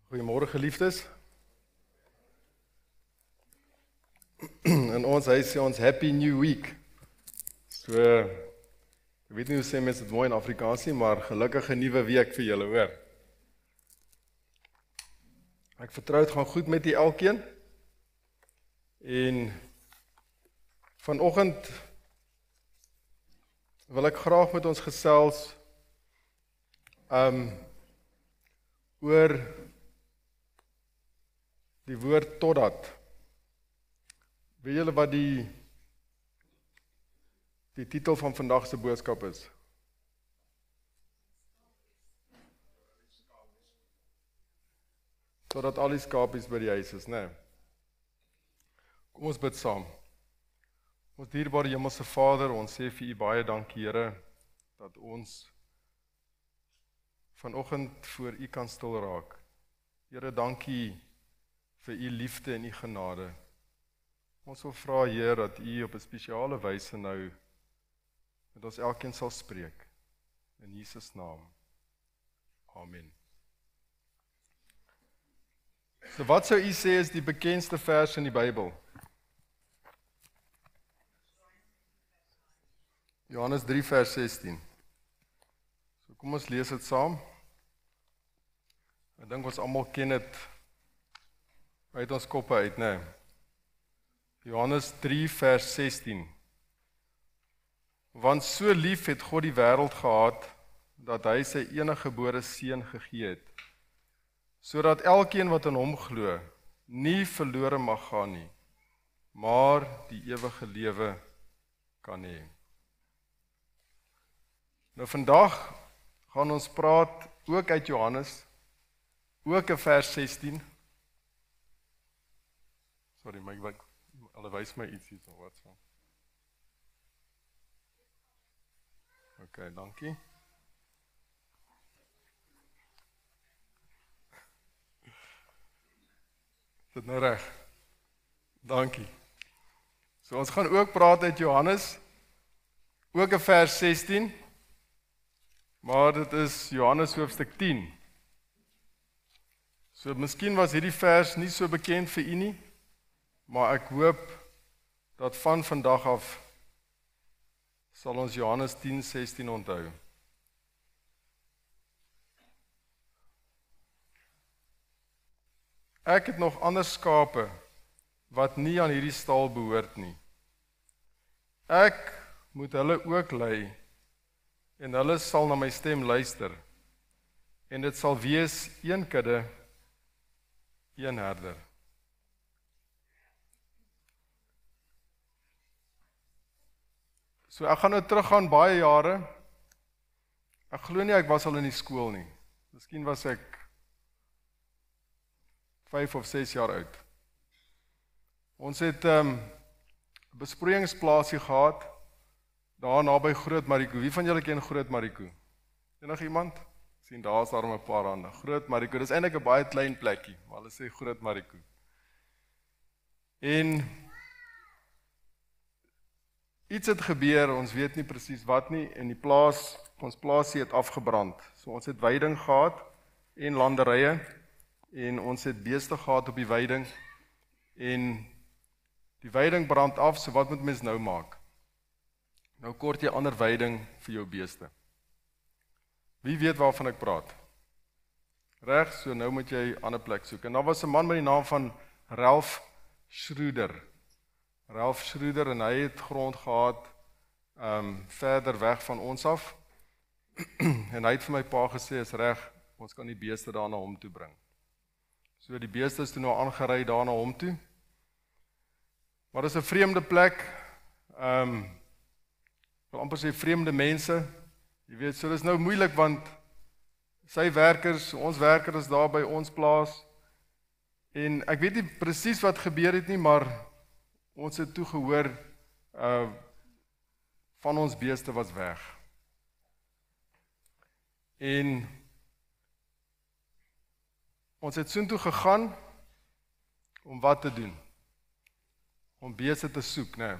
Goeiemôre geliefdes. In ons huis sê ons Happy New Week. So, ek weet nie hoe sê mense dit mooi in Afrikaans nie, maar gelukkige nuwe week vir julle, hoor. Ek vertrou dit gaan goed met julle elkeen. En vanoggend wil ek graag met ons gesels oor die woord totdat. Weet julle wat die titel van vandag se boodskap is? Totdat al die skapies by die huis is, né? Kom ons bid saam. Ons dierbare Hemelse Vader, ons sê vir U baie dankie, Here, dat ons vanoggend voor U kan stil raak. Here, dankie vir U liefde en U genade. Ons wil vra, Heer, dat U op 'n spesiale wyse nou met ons elkeen sal spreek. In Jesus naam. Amen. So wat sou U sê is die bekendste vers in die Bybel? Johannes 3 vers 16. So kom ons lees dit saam. Ek dink ons almal ken dit uit ons koppe uit, né? Johannes 3 vers 16. Want so lief het God die wêreld gehad, dat hy sy eniggebore seun gegee het, sodat elkeen wat in hom glo, nie verlore mag gaan nie, maar die ewige lewe kan hê. Nou vandag gaan ons praat ook uit Johannes, ook in vers 16. Sorry, maar hulle wys my iets hier, wat so. OK, dankie. Is dit nou reg? Dankie. So ons gaan ook praat uit Johannes, ook in vers 16, maar dit is Johannes hoofstuk 10. So miskien was hierdie vers nie so bekend vir u nie, maar ek hoop dat van vandag af sal ons Johannes 10:16 onthou. Ek het nog ander skape wat nie aan hierdie stal behoort nie. Ek moet hulle ook lei en hulle sal na my stem luister. En dit sal wees een kudde, een herder. So ek gaan nou teruggaan baie jare. Ek glo nie ek was al in die skool nie. Miskien was ek 5 of 6 jaar oud. Ons het 'n besproeiingsplaasie gehad daar naby Groot Mariko. Wie van julle ken Groot Mariko? Enige iemand? Ek sien daar's daar 'n paar hande. Groot Mariko, dis eintlik 'n baie klein plekkie, maar hulle sê Groot Mariko. En iets het gebeur, ons weet nie presies wat nie, en ons plaasie het afgebrand. So ons het weiding gehad en landerye, en ons het beeste gehad op die weiding, en die weiding brand af, so wat moet mens nou maak? Nou kort jy ander weiding vir jou beeste. Wie weet waarvan ek praat? Reg, so nou moet jy 'n ander plek soek. En daar was 'n man met die naam van Ralph Schroeder. Ralph Schroeder, en hy het grond gehad verder weg van ons af. En hy het vir my pa gesê, is reg, ons kan die beeste daar na hom toe bring. So die beeste is toe nou aangery daar na hom toe. Maar dis 'n vreemde plek. Ek wil amper sê vreemde mense. Jy weet, so dis nou moeilik want sy werkers, ons werkers is daar by ons plaas. En ek weet nie presies wat gebeur het nie, maar ons het toe gehoor van ons beeste was weg. En ons het soontoe gegaan om wat te doen? Om beeste te soek, né?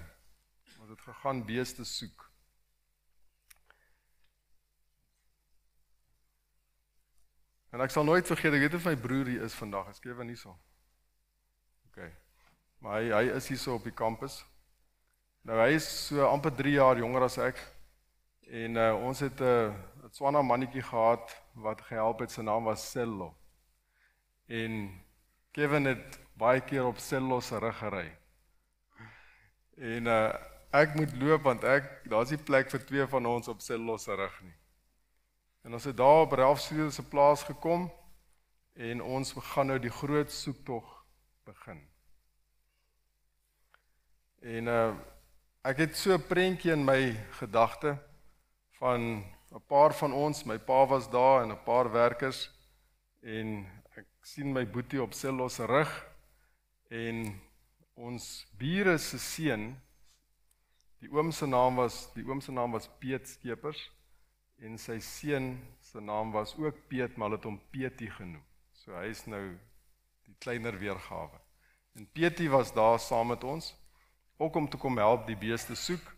Ons het gegaan beeste soek. En ek sal nooit vergeet, ek weet of my broer hier is vandag, ek skryf nie so. Okay. Maar hy is hier so op die campus. Nou hy is so amper 3 jaar jonger as ek. En ons het 'n Tswana mannetjie gehad wat gehelp het, sy naam was Sello. En Kevin het baie keer op Sello se rug gery. En ek moet loop want daar's nie plek vir 2 van ons op Sello se rug nie. En ons het daar op Ralph Studio se plaas gekom en ons gaan nou die groot soektog begin. En ek het so 'n prentjie in my gedagte van 'n paar van ons, my pa was daar en 'n paar werkers en ek sien my boetie op Sello se rug en ons bure se seun, die oom se naam was Piet Skeepers en sy seun se naam was ook Piet, maar hulle het hom Pietie genoem. So hy is nou die kleiner weergawe. En Pietie was daar saam met ons, ook om te kom help die beeste soek.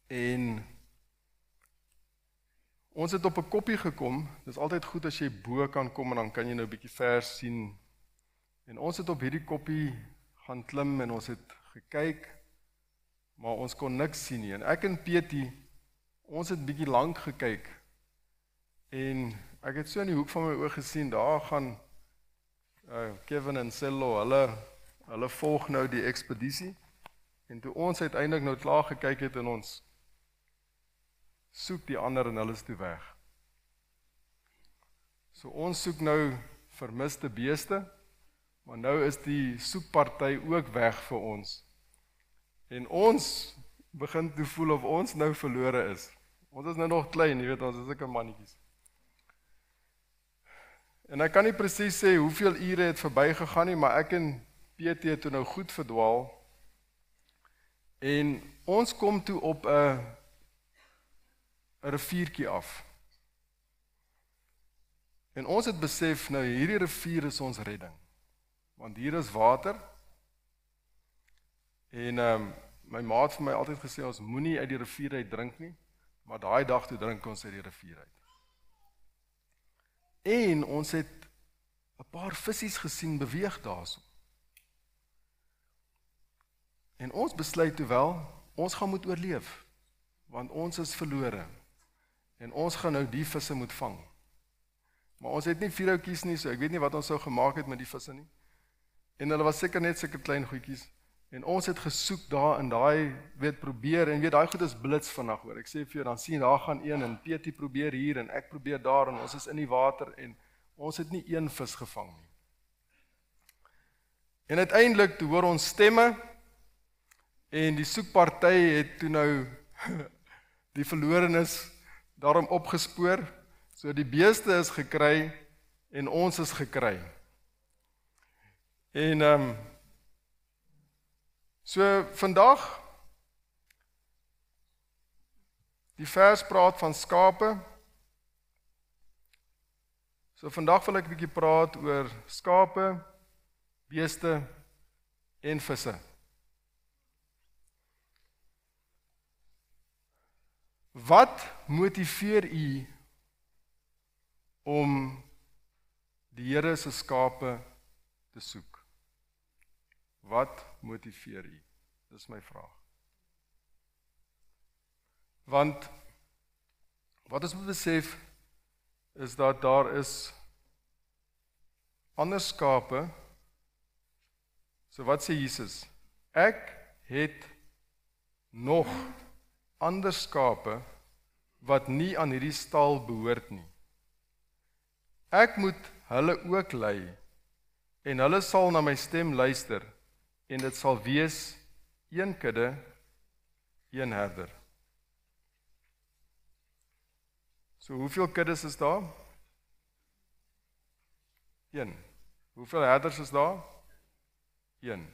En ons het op 'n koppie gekom. Dis altyd goed as jy bo kan kom en dan kan jy nou 'n bietjie vers sien. En ons het op hierdie koppie gaan klim en ons het gekyk, maar ons kon niks sien nie. En ek en Pietie, ons het bietjie lank gekyk. En ek het so in die hoek van my oog gesien, daar gaan Kevin en Sello, hulle volg nou die ekspedisie. En toe ons uiteindelik nou klaar gekyk het en ons soek die ander en hulle is toe weg. So ons soek nou vermiste beeste, maar nou is die soekparty ook weg vir ons. En ons begin toe voel of ons nou verlore is. Ons is nou nog klein, jy weet, ons is sulke mannetjies. En ek kan nie presies sê hoeveel ure het verbygegaan nie, maar ek en PT het toe nou goed verdwaal. En ons kom toe op 'n riviertjie af. En ons het besef, nou hierdie rivier is ons redding. Want hier is water. En my ma het vir my altyd gesê, ons moenie uit die rivier uit drink nie, maar daai dag toe drink ons uit die rivier uit. En ons het 'n paar vissies gesien beweeg daarso. En ons besluit toe wel, ons gaan moet oorleef, want ons is verlore. En ons gaan nou die visse moet vang. Maar ons het nie vierhoutjies nie, so ek weet nie wat ons sou gemaak het met die visse nie. En hulle was seker net sulke klein goedjies. En ons het gesoek daar in daai, probeer, en daai goed is blits vandag hoor. Ek sê vir jou, dan sien daar gaan een, en Pietie probeer hier, en ek probeer daar, en ons is in die water, en ons het nie een vis gevang nie. En uiteindelik, toe hoor ons stemme, en die soekparty het toe nou die verlorenes daarom opgespoor, so die beeste is gekry, en ons is gekry. En so vandag, die vers praat van skape. So vandag wil ek 'n bietjie praat oor skape, beeste en visse. Wat motiveer u om die Here se skape te soek? Wat motiveer u? Dis my vraag. Want wat ons moet besef is dat daar is ander skape. So wat sê Jesus? Ek het nog ander skape wat nie aan hierdie stal behoort nie. Ek moet hulle ook lei en hulle sal na my stem luister en dit sal wees een kudde, een herder. So hoeveel kuddes is daar? 1. Hoeveel herders is daar? 1.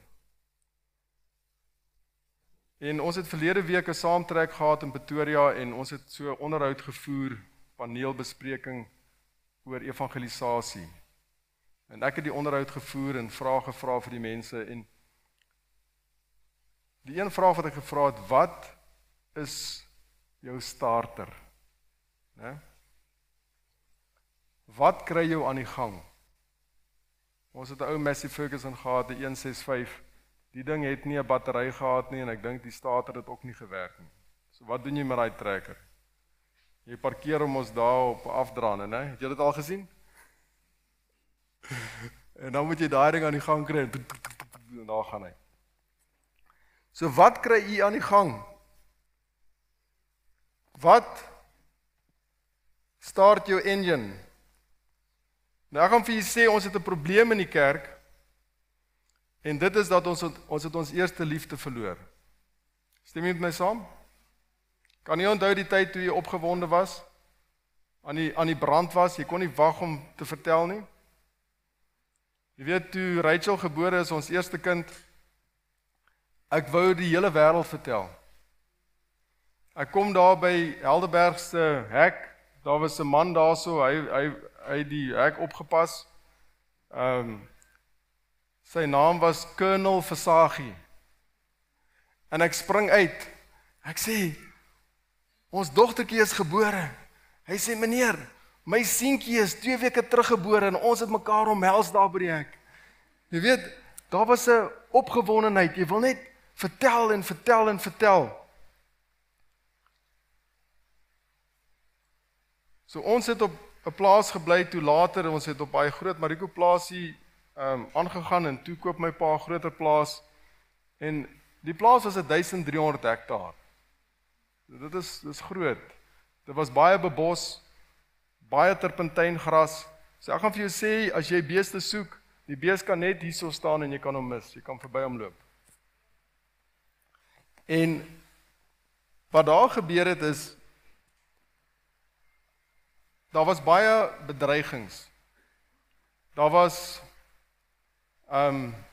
En ons het verlede week 'n saamtrek gehad in Pretoria en ons het so onderhoud gevoer, paneelbespreking oor evangelisasie. En ek het die onderhoud gevoer en vrae gevra vir die mense en die een vraag wat ek gevra het, wat is jou starter? Né? wat kry jou aan die gang? Ons het 'n ou Massey Ferguson gehad, die 165. Die ding het nie 'n battery gehad nie en ek dink die starter het ook nie gewerk nie. So wat doen jy met daai trekker? Jy parkeer hom ons daar op afdraande, né? Het jy dit al gesien? En dan moet jy daai ding aan die gang kry en daar gaan hy. So wat kry u aan die gang? Wat start jou engine? Nou ek gaan vir julle sê, ons het 'n probleem in die kerk, en dit is dat ons het ons eerste liefde verloor. Stem jy met my saam? Kan jy onthou die tyd toe jy opgewonde was, aan die brand was, jy kon nie wag om te vertel nie? Jy weet, toe Rachel gebore is, ons eerste kind, ek wou die hele wêreld vertel. Ek kom daar by Helderberg se hek, daar was 'n man daarso, hy die hek opgepas. Sy naam was Colonel Versaghi. En ek spring uit. Ek sê, ons dogtertjie is gebore. Hy sê, meneer, my seentjie is 2 weke teruggebore en ons het mekaar omhels daar by die hek. Jy weet, daar was 'n opgewondenheid. Jy wil net vertel en vertel en vertel. So ons het op 'n plaas gebly toe later, ons het op baie groot Mariko plaasie aangegaan en toe koop my pa 'n groter plaas en die plaas was 1300 hektaar. Dit is groot. Dit was baie bebos, baie terpentyngras. So ek gaan vir jou sê, as jy beeste soek, die bees kan net hierso staan en jy kan hom mis, jy kan verby hom loop. En wat daar gebeur het is, daar was baie bedreigings. Daar was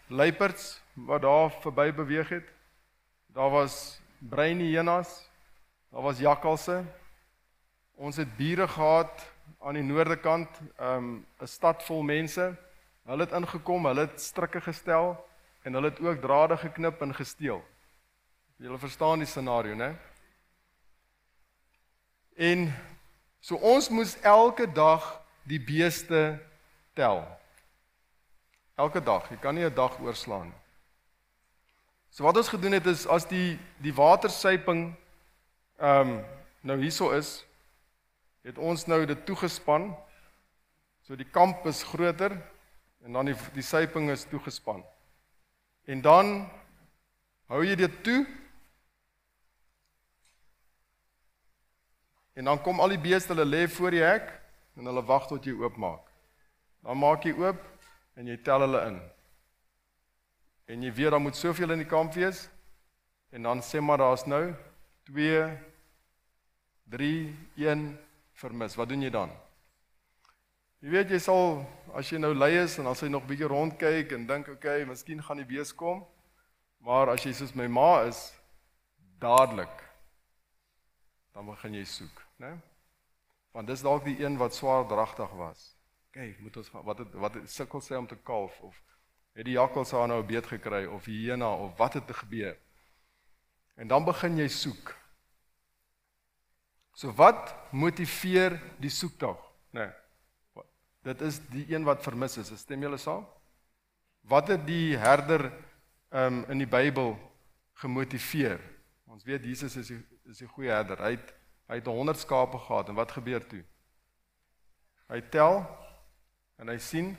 luiperds wat daar verby beweeg het. Daar was bruin hyenas, daar was jakkalse. Ons het bure gehad aan die noorde kant, 'n stad vol mense. Hulle het ingekom, hulle het strikke gestel en hulle het ook drade geknip en gesteel. Julle verstaan die scenario, né? En so ons moes elke dag die beeste tel. Elke dag, jy kan nie 'n dag oorslaan. So wat ons gedoen het is, as die watersyping nou hierso is, het ons nou dit toegespan. So die kamp is groter en dan die syping is toegespan. En dan hou jy dit toe. En dan kom al die beeste, hulle lê voor die hek en hulle wag tot jy oopmaak. Dan maak jy oop en jy tel hulle in. En jy weet, daar moet soveel in die kamp wees. En dan sê maar, daar's nou 2, 3, 1 vermis. Wat doen jy dan? Jy weet, jy sal, as jy nou lui is en as jy nog 'n bietjie rondkyk en dink, okay, miskien gaan die bees kom. Maar as jy soos my ma is, dadelik, dan begin jy soek, né? Want dis dalk die een wat swaar dragtig was. Kyk, moet ons wat het sukkel sy om te kalf, of het die jakkals haar nou 'n beet gekry, of die hyena, of wat het gebeur? En dan begin jy soek. So wat motiveer die soektog? Nee, dit is die een wat vermis is. Stem julle saam? Wat het die herder in die Bybel gemotiveer? Ons weet Jesus is die goeie herder. Hy het 100 skape gehad en wat gebeur toe? Hy tel en hy sien,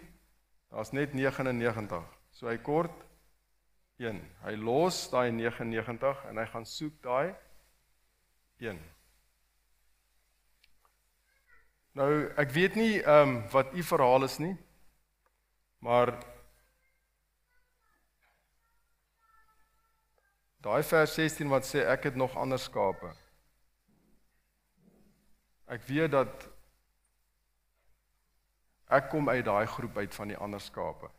daar's net 99. So hy kort 1. Hy los daai 99 en hy gaan soek daai 1. Nou, ek weet nie wat u verhaal is nie, maar daai vers 16 wat sê, ek het nog ander skape. Ek weet dat ek kom uit daai groep uit van die ander skape.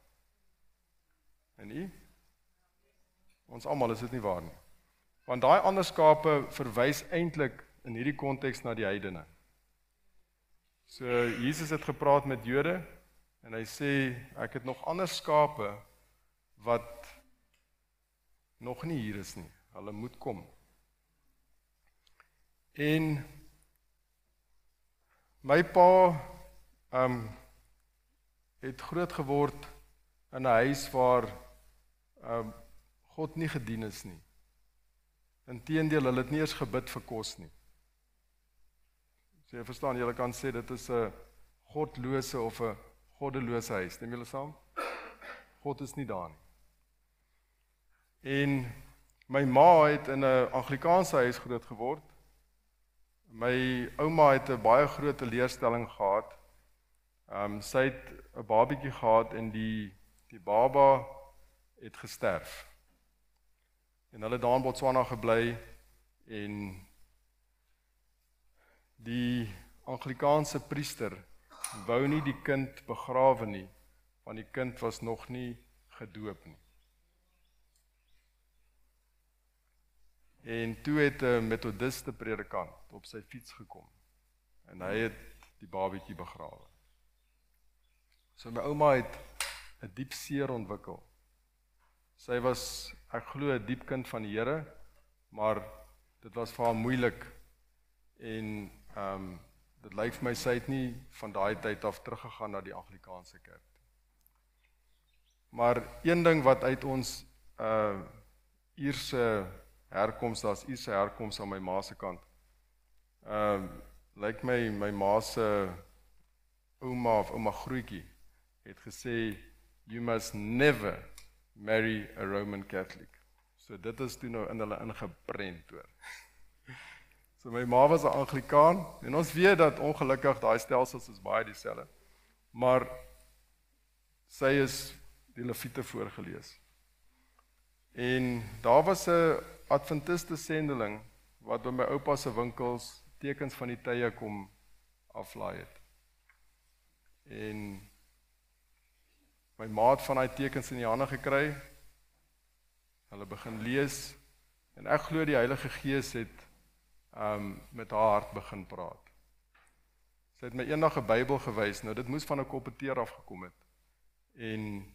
En u? Ons almal, is dit nie waar nie. Want daai ander skape verwys eintlik in hierdie konteks na die heidene. So Jesus het gepraat met Jode en hy sê, ek het nog ander skape wat nog nie hier is nie. Hulle moet kom. En my pa het groot geword in 'n huis waar God nie gedien is nie. Inteendeel, hulle het nie eers gebid vir kos nie. So jy verstaan, jy kan sê dit is 'n godlose of 'n goddelose huis. Stem julle saam? God is nie daar nie. En my ma het in 'n Anglikaanse huis groot geword. My ouma het 'n baie groot teleurstelling gehad. Sy het 'n babietjie gehad en die baba het gesterf. En hulle daar in Botswana gebly en die Anglikaanse priester wou nie die kind begrawe nie, want die kind was nog nie gedoop nie. En toe het 'n methodiste predikant op sy fiets gekom en hy het die babietjie begrawe. So my ouma het 'n diep seer ontwikkel. Sy was, ek glo, 'n diep kind van die Here, maar dit was vir haar moeilik en dit lyk vir my sy het nie van daai tyd af teruggegaan na die Anglikaanse kerk. Maar een ding wat uit ons Ierse herkoms, daar's Ierse herkoms aan my ma se kant. Lyk my ma se ouma of ouma Grootjie het gesê, you must never marry a Roman Catholic. So dit is toe nou in hulle ingeprent hoor. So my ma was 'n Anglikaan en ons weet dat ongelukkig daai stelsels is baie dieselfde. Maar sy is die Lewiete voorgelees. En daar was 'n Adventiste sendeling wat by my oupa se winkels tekens van die tye kom aflaai het. En my ma het van daai tekens in die hande gekry. Hulle begin lees en ek glo die Heilige Gees het met haar hart begin praat. Sy het my eendag 'n Bybel gewys. Nou dit moes van 'n kompeteer afgekom het. En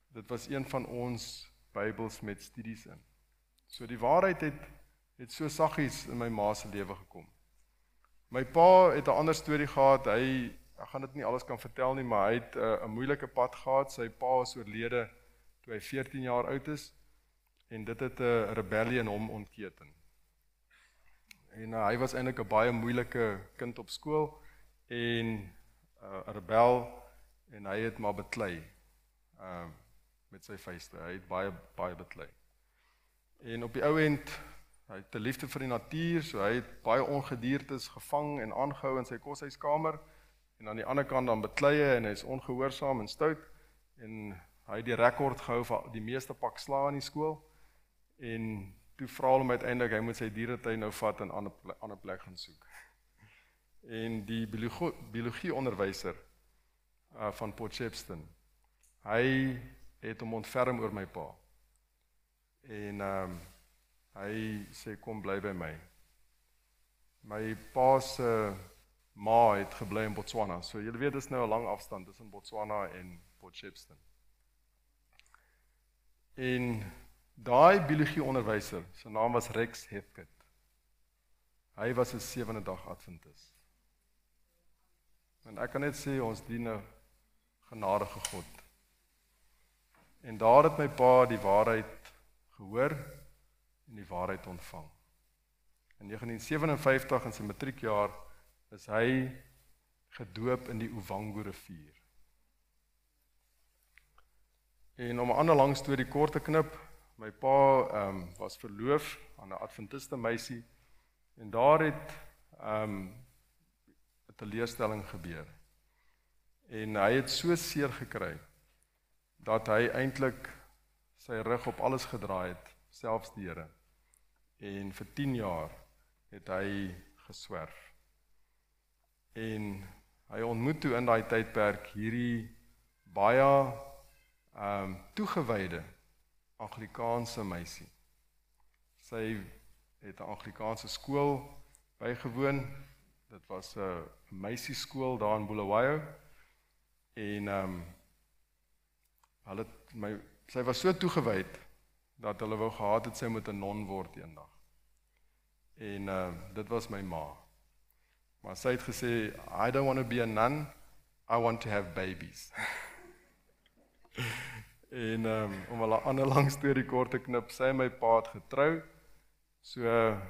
dit was een van ons Bybels met studies in. So die waarheid het so saggies in my ma se lewe gekom. My pa het 'n ander storie gehad. Ek gaan dit nie alles kan vertel nie, maar hy het 'n moeilike pad gehad. Sy pa is oorlede toe hy 14 jaar oud is en dit het 'n rebellie in hom ontketen. En hy was eintlik 'n baie moeilike kind op skool en 'n rebel en hy het maar beklei met sy vuiste. Hy het baie beklei. En op die ou end, hy het 'n liefde vir die natuur, so hy het baie ongediertes gevang en aangehou in sy koshuiskamer. En aan die ander kant dan bekleie en hy is ongehoorsaam en stout en hy het die rekord gehou vir die meeste pak slaag in die skool en toe vra hom uiteindelik hy moet sy dieretuin nou vat en 'n ander plek gaan soek. En die biologie onderwyser van Potchefstroom, hy het hom ontferm oor my pa. En hy sê kom bly by my. My pa se ma het gebly in Botswana. So julle weet dis nou 'n lang afstand tussen Botswana en Potchefstroom. En daai biologie onderwyser, sy naam was Rex Heathcote. Hy was 'n 7de dag Adventist. En ek kan net sê ons dien 'n genadige God. En daar het my pa die waarheid gehoor en die waarheid ontvang. In 1957 in sy matriekjaar is hy gedoop in die Uvango rivier. En om 'n ander lang storie kort te knip, my pa was verloof aan 'n Adventiste meisie en daar het 'n teleurstelling gebeur. En hy het so seer gekry dat hy eintlik sy rug op alles gedraai het, selfs die Here. En vir 10 jaar het hy geswerf. En hy ontmoet toe in daai tydperk hierdie baie toegewyde Anglikaanse meisie. Sy het 'n Anglikaanse skool bygewoon. Dit was 'n meisieskool daar in Bulawayo. En sy was so toegewyd dat hulle wou gehad het sy moet 'n non word eendag. En dit was my ma. Maar sy het gesê, I don't want to be a nun, I want to have babies. En om 'n lang storie kort te knip, sy en my pa het getrou. So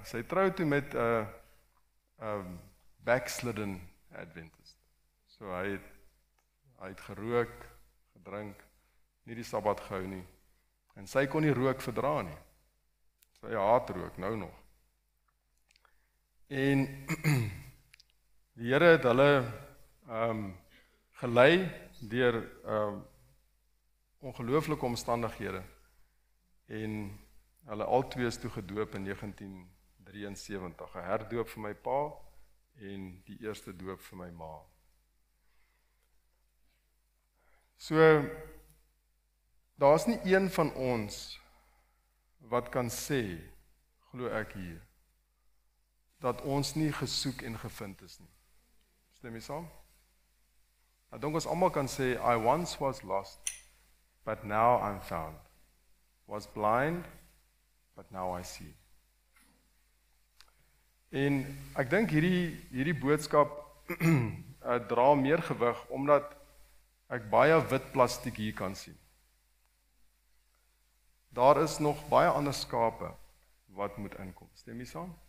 sy trou toe met 'n backslidden Adventist. So hy het gerook, gedrink, nie die Sabbat gehou nie. En sy kon nie rook verdra nie. Sy haat rook, nou nog. En die Here het hulle gelei deur ongelooflike omstandighede. En hulle albei is toe gedoop in 1973. 'n herdoop vir my pa en die eerste doop vir my ma. So, daar's nie een van ons wat kan sê, glo ek hier, dat ons nie gesoek en gevind is nie. Stem jy saam? Ek dink ons almal kan sê, I once was lost, but now I'm found. Was blind, but now I see. En ek dink hierdie boodskap dra meer gewig, omdat ek baie wit plastiek hier kan sien. Daar is nog baie ander skape wat moet inkom. Stem jy saam?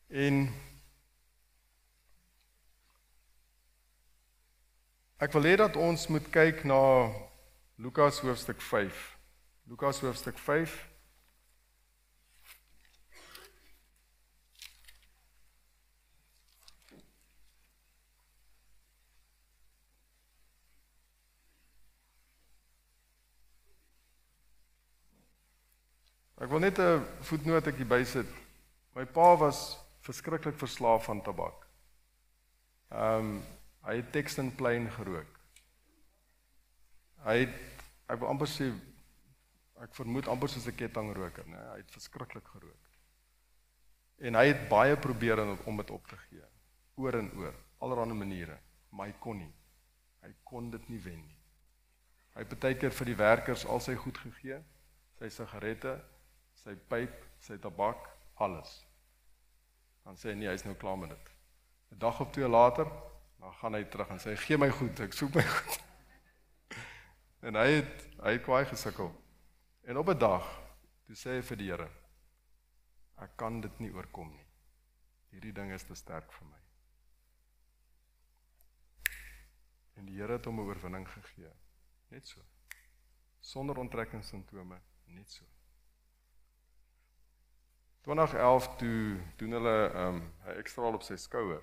En ek wil hê dat ons moet kyk na Lukas hoofstuk 5. Lukas hoofstuk 5. Ek wil net 'n voetnoot ek hierby sit. My pa was verskriklik verslaaf aan tabak. Hy het Texan Plain gerook. Ek wil amper sê, ek vermoed amper soos 'n kettingroker, né? Hy het verskriklik gerook. En hy het baie probeer om dit op te gee. Oor en oor, allerlei maniere, maar hy kon nie. Hy kon dit nie wen nie. Hy het baie keer vir die werkers al sy goed gegee, sy sigarette, sy pyp, sy tabak, alles. Dan sê hy nee, hy is nou klaar met dit. 'n dag of 2 later, dan gaan hy terug en sê, gee my goed, ek soek my goed. En hy het kwaai gesukkel. En op 'n dag, toe sê hy vir die Here, ek kan dit nie oorkom nie. Hierdie ding is te sterk vir my. En die Here het hom 'n oorwinning gegee. Net so. Sonder onttrekkingssimptome, net so. 2011 toe doen hulle 'n ekstraal op sy skouer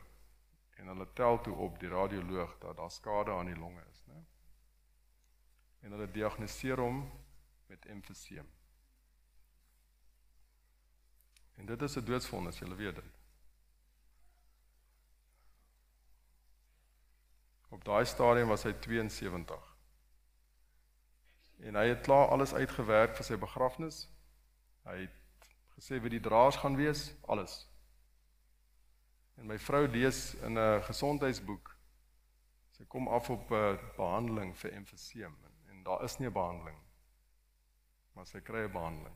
en hulle tel toe op die radioloog dat daar skade aan die longe is, né? En hulle diagnoseer hom met emfyseem. En dit is 'n doodsvonnis, julle weet dit. Op daai stadium was hy 72. En hy het klaar alles uitgewerk vir sy begrafnis. Hy het gesê wie die draers gaan wees, alles. En my vrou lees in 'n gesondheidsboek, sy kom af op 'n behandeling vir emfyseem, en daar is nie 'n behandeling, maar sy kry 'n behandeling.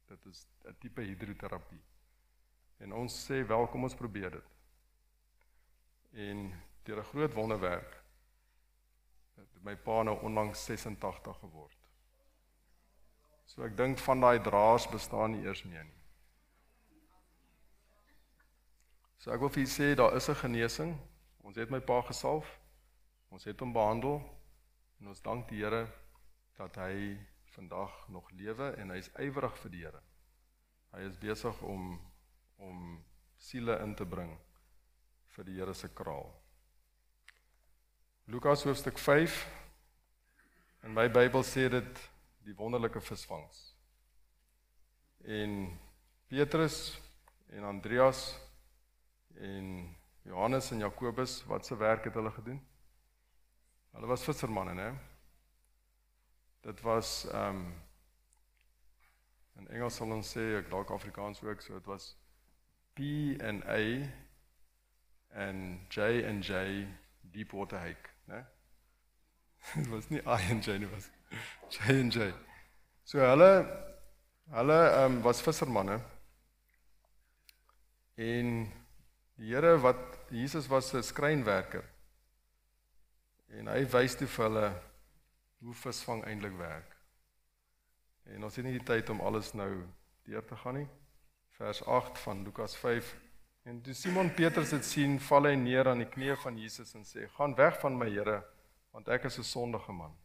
Dit is 'n tipe hidroterapie. En ons sê, wel, kom ons probeer dit. En deur 'n groot wonderwerk, het my pa nou onlangs 86 geword. So ek dink van daai draers bestaan nie eers meer nie. So ek wil vir julle sê, daar is 'n genesing. Ons het my pa gesalf, ons het hom behandel, en ons dank die Here dat hy vandag nog lewe, en hy is ywerig vir die Here. Hy is besig om siele in te bring vir die Here se kraal. Lukas hoofstuk 5, in my Bybel sê dit die wonderlike visvangs. En Petrus en Andreas en Johannes en Jakobus, wat se werk het hulle gedoen? Hulle was vissermanne, né? Dit was, in Engels sal ons sê, ek dalk Afrikaans ook, so dit was P&A en J&J Deepwater Hake, né? Dit was nie I&J nie, was J&J. So hulle was vissermanne, en Die Here wat Jesus was 'n skrynwerker. En hy wys toe vir hulle hoe visvang eintlik werk. En ons het nie die tyd om alles nou deur te gaan nie. Vers 8 van Lukas 5. En toe Simon Petrus dit sien, val hy neer aan die knieë van Jesus en sê: "Gaan weg van my, Here, want ek is 'n sondige man."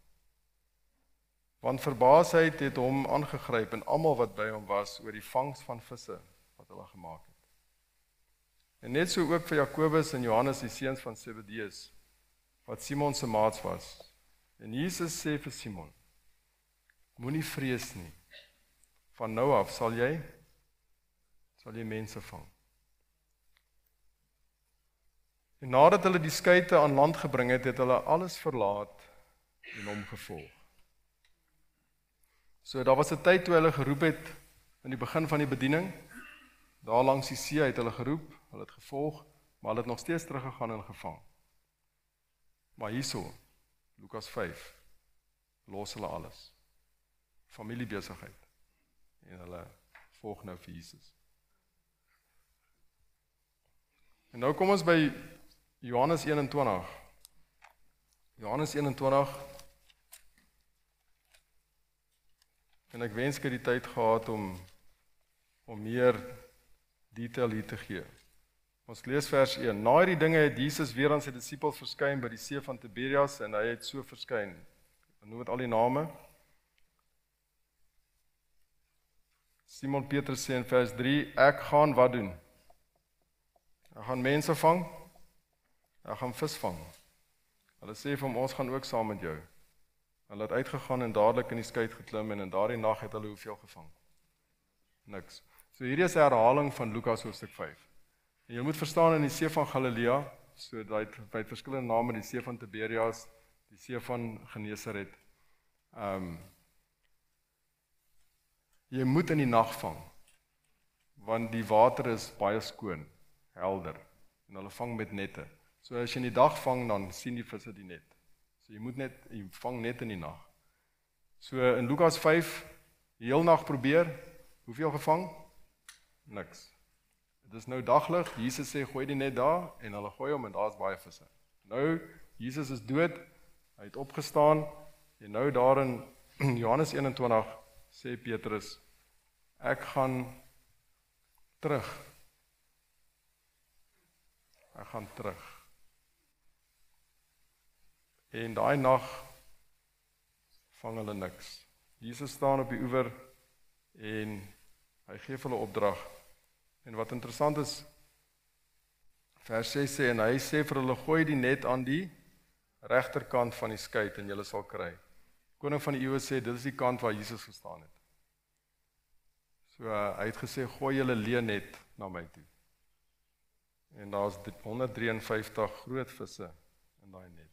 Want verbaasheid het hom aangegryp en almal wat by hom was oor die vangs van visse wat hulle gemaak het. En net so ook vir Jakobus en Johannes, die seuns van Zebedeus, wat Simon se maats was. En Jesus sê vir Simon: "Moenie vrees nie. Van nou af sal jy mense vang." En nadat hulle die skuite aan land gebring het, het hulle alles verlaat en hom gevolg. So daar was 'n tyd toe hulle geroep het in die begin van die bediening. Daar langs die see het hulle geroep, hulle het gevolg, maar hulle het nog steeds teruggegaan en gevang. Maar hierso, Lukas 5, los hulle alles. Familiebesigheid. En hulle volg nou vir Jesus. En nou kom ons by Johannes 21. Johannes 21. En ek wens ek het die tyd gehad om meer detail hier te gee. Ons lees vers 1. Na hierdie dinge het Jesus weer aan sy disippels verskyn by die see van Tiberias en hy het so verskyn. Ek noem dit al die name. Simon Petrus sê in vers 3, ek gaan wat doen? Ek gaan mense vang. Ek gaan vis vang. Hulle sê vir hom, ons gaan ook saam met jou. Hulle het uitgegaan en dadelik in die skei geklim en in daardie nag het hulle hoeveel gevang? Niks. So hierdie is 'n herhaling van Lukas hoofstuk 5. En jy moet verstaan in die see van Galilea, so dit het verskillende name, die see van Tiberias, die see van Genesaret. Jy moet in die nag vang, want die water is baie skoon, helder, en hulle vang met nette. So as jy in die dag vang, dan sien die visse die net. So jy vang net in die nag. So in Lukas 5, die heel nag probeer, hoeveel gevang? Niks. Dit is nou daglig, Jesus sê, gooi die net daar, en hulle gooi hom, en daar is baie visse. Nou, Jesus is dood, hy het opgestaan, en nou daar in Johannes 21, sê Petrus, ek gaan terug. Ek gaan terug. En daai nag vang hulle niks. Jesus staan op die oewer en hy gee hulle opdrag. En wat interessant is, vers 6 sê, en hy sê vir hulle, gooi die net aan die regterkant van die skei en julle sal kry. Koning van die eeue sê, dit is die kant waar Jesus gestaan het. So hy het gesê, gooi julle leenet na my toe. En daar is 153 groot visse in daai net.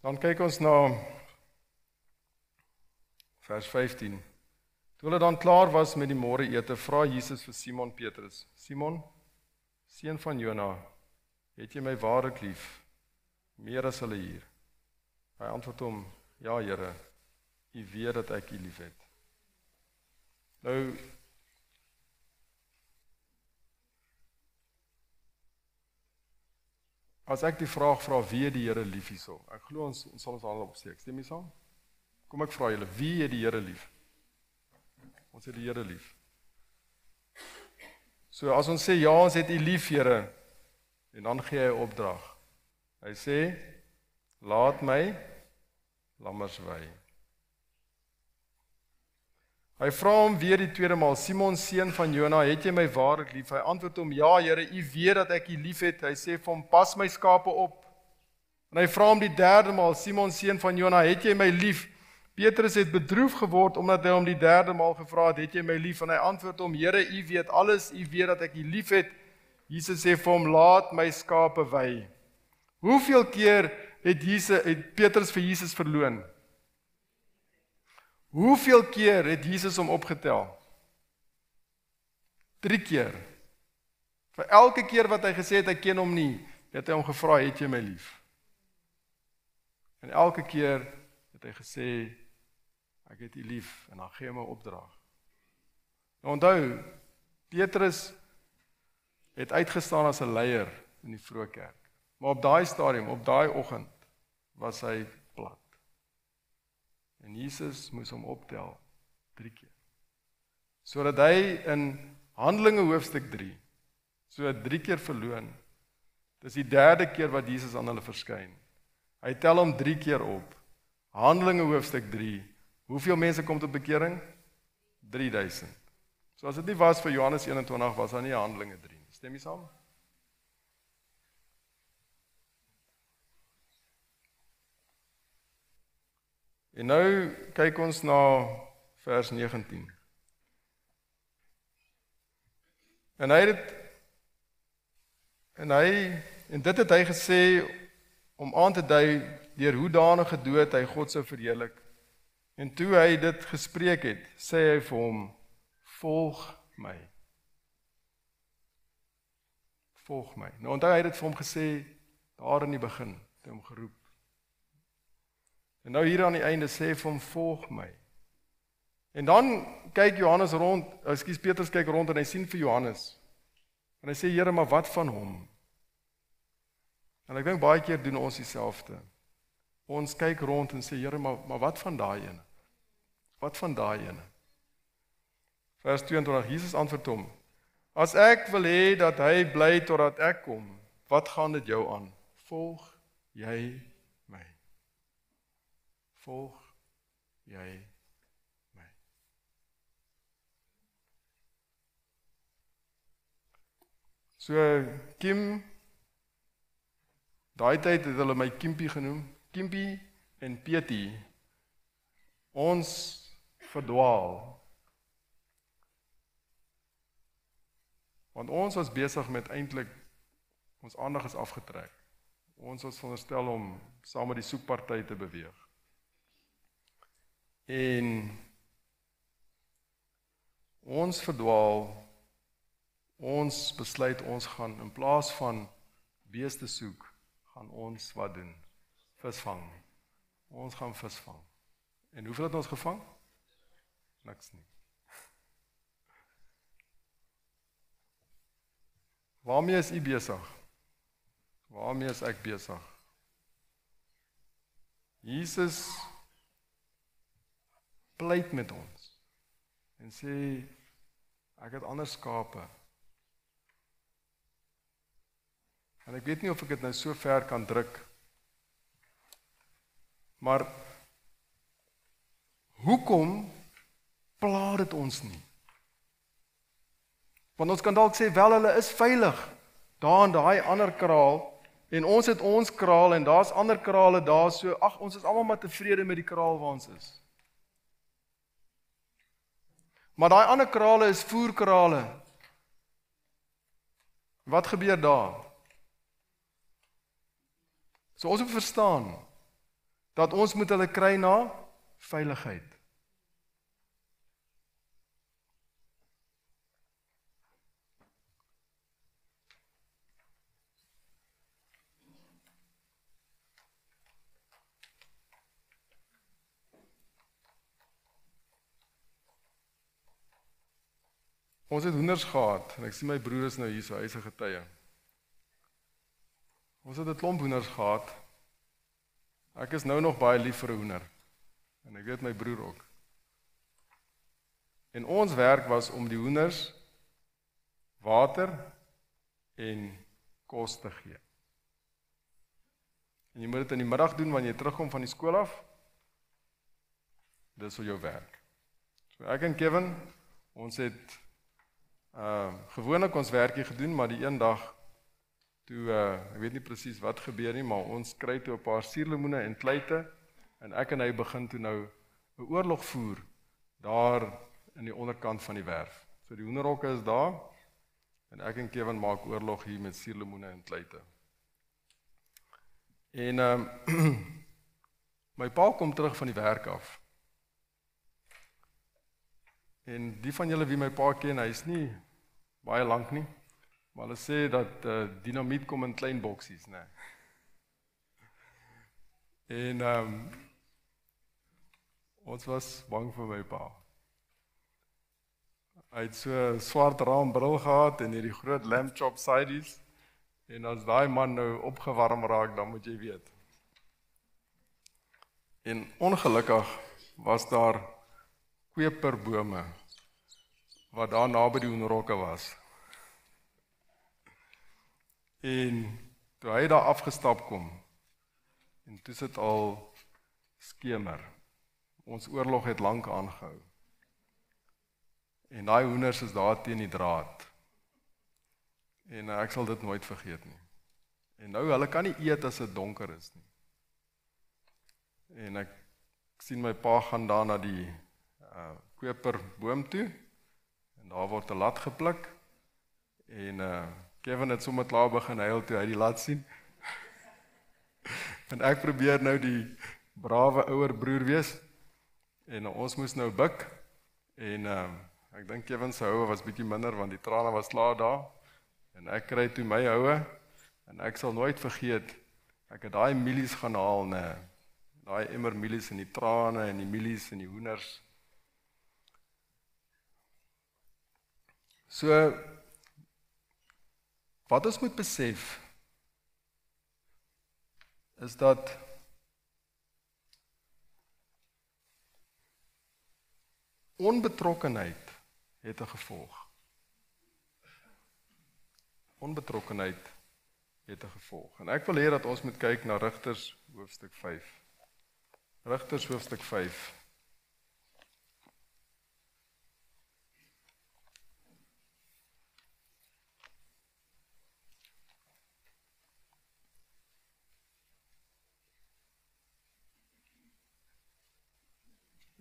Dan kyk ons na vers 15. Toe hulle dan klaar was met die môreete, vra Jesus vir Simon Petrus, Simon, seun van Jona, het jy my waarlik lief, meer as hulle hier? Hy antwoord hom, ja Here, u weet dat ek u lief het. Nou, as ek die vraag vra, wie het die Here lief hierso? Ek glo ons sal ons hande opsteek. Stem jy saam? Kom ek vra julle, wie het die Here lief? Ons het die Here lief. So as ons sê, ja, ons het u lief, Here, en dan gee hy 'n opdrag. Hy sê, laat my lammers wei. Hy vra hom weer die tweede maal, Simon, seun van Jona, het jy my waarlik lief? Hy antwoord hom, ja Here, u weet dat ek u lief het. Hy sê vir hom, pas my skape op. En hy vra hom die derde maal, Simon, seun van Jona, het jy my lief? Petrus het bedroef geword, omdat hy hom die derde maal gevra het jy my lief? En hy antwoord hom, Here, u weet alles, u weet dat ek u lief het. Jesus sê vir hom, laat my skape wei. Hoeveel keer het Petrus vir Jesus verloon? Hoeveel keer het Jesus hom opgetel? 3 keer. Vir elke keer wat hy gesê het, ek ken hom nie, het hy hom gevra, het jy my lief? En elke keer het hy gesê, ek het u lief, en dan gee hy my opdrag. Nou onthou, Petrus het uitgestaan as 'n leier in die vroeë kerk. Maar op daai stadium, op daai oggend, was hy plat. En Jesus moes hom optel 3 keer. Sodat hy in Handelinge hoofstuk 3, so 3 keer verloon. Dis die 3de keer wat Jesus aan hulle verskyn. Hy tel hom 3 keer op. Handelinge hoofstuk 3. Hoeveel mense kom tot bekering? 3000. So as dit nie was vir Johannes 21, was daar nie Handelinge 3 nie. Stem jy saam? En nou kyk ons na vers 19. En dit het hy gesê om aan te dui deur hoedanige dood hy God sou verheerlik. En toe hy dit gespreek het, sê hy vir hom, volg my. Volg my. Nou onthou hy het dit vir hom gesê daar in die begin, toe hom geroep. En nou hier aan die einde sê hy vir hom, volg my. En dan kyk Johannes rond, Petrus kyk rond en hy sien vir Johannes. En hy sê, Here, maar wat van hom? En ek dink baie keer doen ons dieselfde. Ons kyk rond en sê, Here, maar wat van daai ene? Wat van daai ene? Vers 22, Jesus antwoord hom, as ek wil hê dat hy bly totdat ek kom, wat gaan dit jou aan? Volg jy my? Volg jy my? So, Kim, daai tyd het hulle my Kimpie genoem, Kimpie en Pietie, ons verdwaal. Want ons was besig met eintlik, ons aandag is afgetrek. Ons was veronderstel om saam met die soekparty te beweeg. En ons verdwaal, ons besluit ons gaan, in plaas van beeste soek, gaan ons wat doen? Visvang. Ons gaan visvang. En hoeveel het ons gevang? Niks nie. Waarmee is u besig? Waarmee is ek besig? Jesus pleit met ons en sê, ek het ander skape. En ek weet nie of ek dit nou so ver kan druk, maar hoekom pla dit ons nie? Want ons kan dalk sê, wel hulle is veilig, daar in daai ander kraal, en ons het ons kraal, en daar's ander krale daar, so, ag, ons is almal maar tevrede met die kraal waar ons is. Maar daai ander krale is voerkrale. Wat gebeur daar? So ons moet verstaan, dat ons moet hulle kry na veiligheid. Ons het hoenders gehad, en ek sien my broer is nou hier, so hy is 'n getuie. Ons het 'n klomp hoenders gehad. Ek is nou nog baie lief vir 'n hoender. En ek weet my broer ook. En ons werk was om die hoenders water en kos te gee. En jy moet dit in die middag doen wanneer jy terugkom van die skool af. Dit is vir jou werk. So ek en Kevin, ons het gewoonlik ons werkie gedoen, maar die een dag toe, ek weet nie presies wat gebeur nie, maar ons kry toe 'n paar suurlemoene en kluite, en ek en hy begin toe nou 'n oorlog voer, daar in die onderkant van die werf. So die hoenderhokke is daar, en ek en Kevin maak oorlog hier met suurlemoene en kluite. En my pa kom terug van die werk af. En die van julle wie my pa ken, hy is nie baie lank nie, maar hulle sê dat dinamiet kom in klein boksies, né? En ons was bang vir my pa. Hy het so 'n swart raambril gehad en hierdie groot lamb chop sides. En as daai man nou opgewarm raak, dan moet jy weet. En ongelukkig was daar kweperbome wat daar naby die hoenderhokke was. En toe hy daar afgestap kom, en toe sit al skemer. Ons oorlog het lank aangehou. En daai hoenders is daar teen die draad. En ek sal dit nooit vergeet nie. En nou, hulle kan nie eet as dit donker is nie. En ek sien my pa gaan daar na die kweperboom toe, en daar word 'n lat gepluk, en Kevin het sommer klaar begin huil toe hy die lat sien. En ek probeer nou die brawe ouer broer wees, en ons moes nou buk, en ek dink Kevin se houe was bietjie minder, want die trane was klaar daar, en ek kry toe my houe, en ek sal nooit vergeet, ek het daai mielies gaan haal, daai emmer mielies en die trane en die mielies en die hoenders. So, wat ons moet besef, is dat onbetrokkenheid het 'n gevolg. Onbetrokkenheid het 'n gevolg. En ek wil hê dat ons moet kyk na Rigters hoofstuk 5. Rigters hoofstuk 5.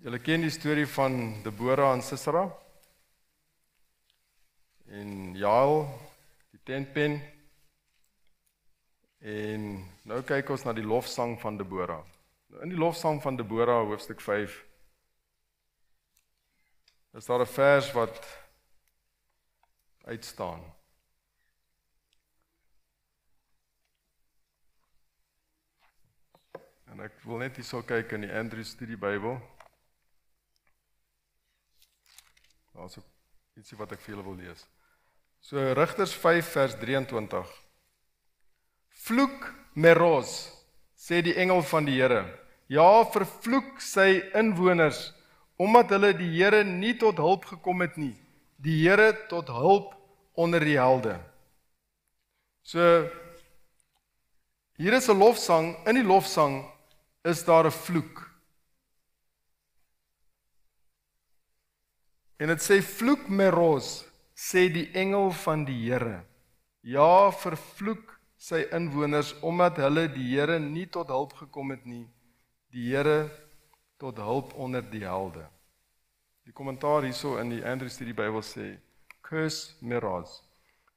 Julle ken die storie van Deborah en Sisera en Jael, die tentpen, en nou kyk ons na die lofsang van Deborah. Nou in die lofsang van Deborah, hoofstuk 5, is daar 'n vers wat uitstaan. En ek wil net hierso kyk in die Andrew Studiebybel. Daar is ook ietsie wat ek vir julle wil lees. So Rigters 5 vers 23. Vloek Meroz, sê die engel van die Here. Ja, vervloek sy inwoners, omdat hulle die Here nie tot hulp gekom het nie. Die Here tot hulp onder die helde. So, hier is 'n lofsang, in die lofsang is daar 'n vloek. En dit sê, vloek Meroz, sê die engel van die Here. Ja, vervloek sy inwoners, omdat hulle die Here nie tot hulp gekom het nie, die Here tot hulp onder die helde. Die kommentaar hierso in die Andrew Studiebybel sê, curse Meroz.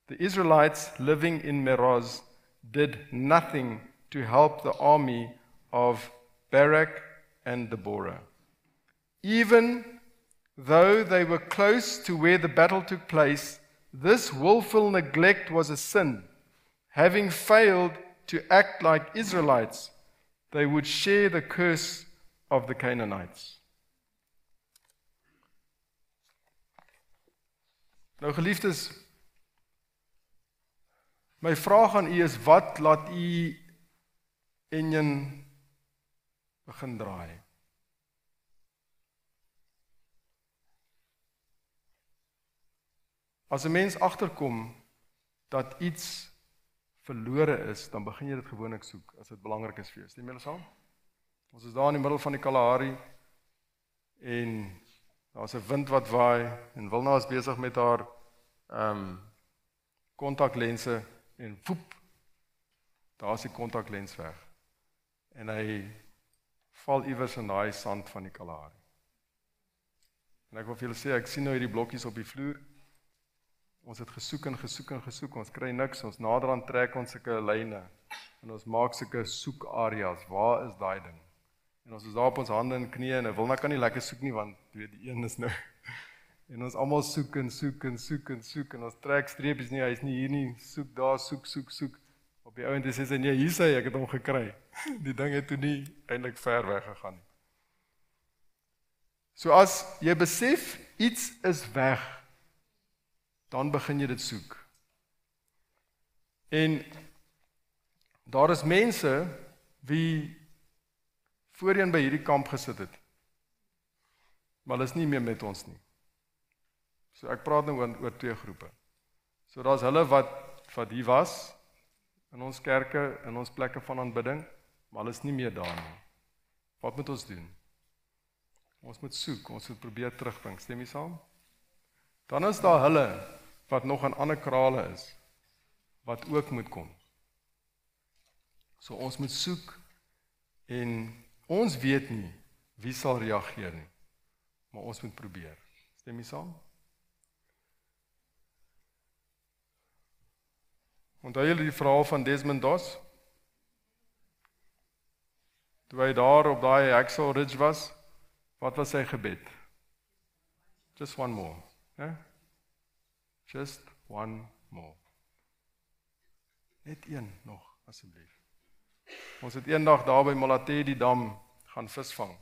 The Israelites living in Meroz did nothing to help the army of Barak and Deborah. Even though they were close to where the battle took place, this willful neglect was a sin. Having failed to act like Israelites, they would share the curse of the Canaanites. Nou geliefdes, my vraag aan u is, wat laat u enjin begin draai? As 'n mens agterkom dat iets verlore is, dan begin jy dit gewoonlik soek, as dit belangrik is vir jou. Stem julle saam? Ons is daar in die middel van die Kalahari, en daar is 'n wind wat waai, en Wilna is besig met haar kontaklense, en woep, daar is die kontaklens weg. En hy val iewers in daai sand van die Kalahari. En ek wil vir julle sê, ek sien nou hierdie blokkies op die vloer. Ons het gesoek en gesoek en gesoek, ons kry niks, ons naderhand trek ons sulke lyne, en ons maak sulke soek areas, waar is daai ding? En ons is daar op ons hande en knieë, en Wilna kan nie lekker soek nie, want weet, die een is nou, en ons almal soek en soek en soek en soek, en ons trek streepies nie, hy is nie hier nie, soek daar, soek, soek, soek, op die ouend sê sy, nee, hier sê, ek het hom gekry, die ding het toe nie eintlik ver weggegaan nie. So as jy besef, iets is weg, dan begin jy dit soek. En daar is mense wie voorheen by hierdie kamp gesit het, maar hulle is nie meer met ons nie. So ek praat nou oor twee groepe. So daar's hulle wat hier was, in ons kerke, in ons plekke van aanbidding, maar hulle is nie meer daar nie. Wat moet ons doen? Ons moet soek, ons moet probeer terugbring, stem jy saam? Dan is daar hulle, wat nog in ander krale is, wat ook moet kom. So ons moet soek, en ons weet nie, wie sal reageer nie, maar ons moet probeer. Stem jy saam? Onthou julle die verhaal van Desmond Doss? Toe hy daar op daai Hacksaw Ridge was, wat was sy gebed? Just one more. Yeah? Just one more. Net een nog, asseblief. Ons het eendag daar by Molatedi dam gaan visvang.